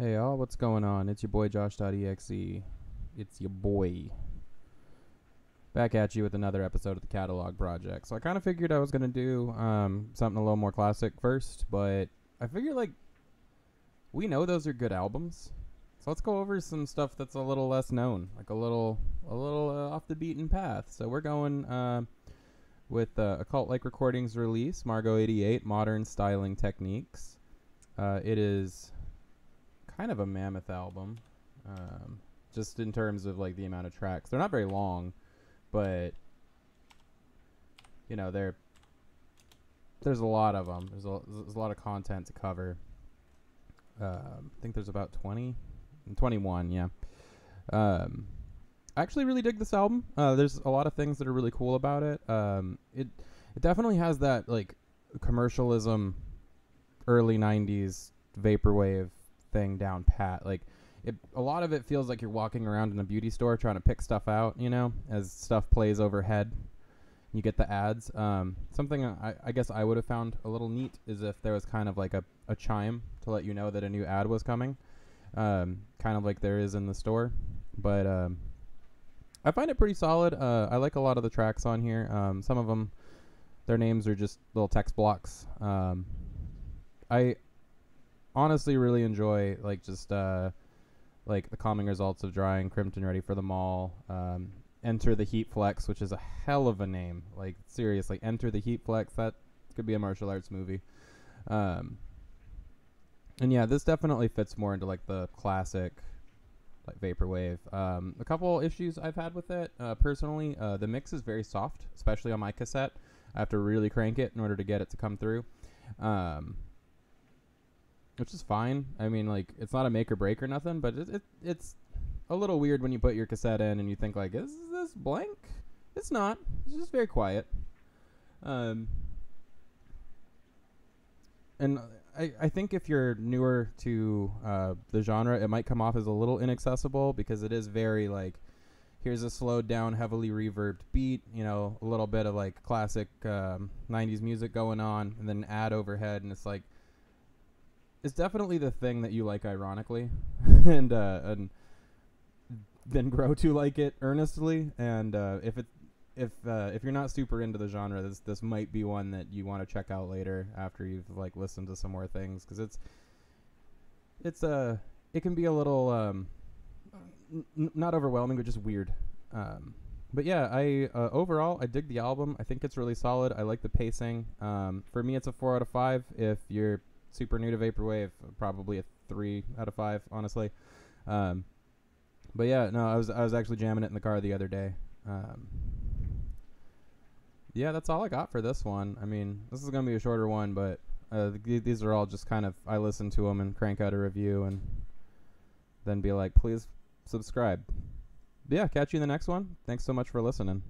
Hey y'all, what's going on? It's your boy Josh.exe. It's your boy. Back at you with another episode of the Catalogue project. So I kind of figured I was going to do something a little more classic first, but I figured like we know those are good albums. So let's go over some stuff that's a little less known, like a little off the beaten path. So we're going with a cult-like recordings release, Margaux 88, Modern Styling Techniques. It is kind of a mammoth album, just in terms of like the amount of tracks. They're not very long, but you know there's a lot of them. There's a lot of content to cover. I think there's about 21, yeah. I actually really dig this album. There's a lot of things that are really cool about it. It definitely has that like commercialism, early 90s vaporwave thing down pat. Like a lot of it feels like you're walking around in a beauty store trying to pick stuff out, you know, as stuff plays overhead. You get the ads. Something I guess I would have found a little neat is if there was kind of like a chime to let you know that a new ad was coming, kind of like there is in the store. But I find it pretty solid. I like a lot of the tracks on here. Some of them, their names are just little text blocks. I honestly really enjoy like just like the calming results of drying, Crimpton ready for the mall, Enter the Heat Flex, which is a hell of a name. Like seriously, Enter the Heat Flex, that could be a martial arts movie. And yeah, this definitely fits more into like the classic like vaporwave. A couple issues I've had with it personally, the mix is very soft, especially on my cassette. I have to really crank it in order to get it to come through. Which is fine. I mean, like, it's not a make or break or nothing, but it's a little weird when you put your cassette in and you think, like, is this blank? It's not. It's just very quiet. And I think if you're newer to the genre, it might come off as a little inaccessible because it is very, like, here's a slowed down, heavily reverbed beat, you know, a little bit of, like, classic 90s music going on, and then an ad overhead, and it's like, it's definitely the thing that you like ironically and then grow to like it earnestly. And if you're not super into the genre, this might be one that you want to check out later after you've like listened to some more things, because it can be a little not overwhelming, but just weird. But yeah, overall I dig the album. I think it's really solid. I like the pacing. For me, it's a 4 out of 5. If you're super new to vaporwave, probably a 3 out of 5, honestly. But yeah, no, I was actually jamming it in the car the other day. Yeah, that's all I got for this one. I mean, this is gonna be a shorter one, but these are all just kind of, I listen to them and crank out a review and then be like, please subscribe. But yeah, catch you in the next one. Thanks so much for listening.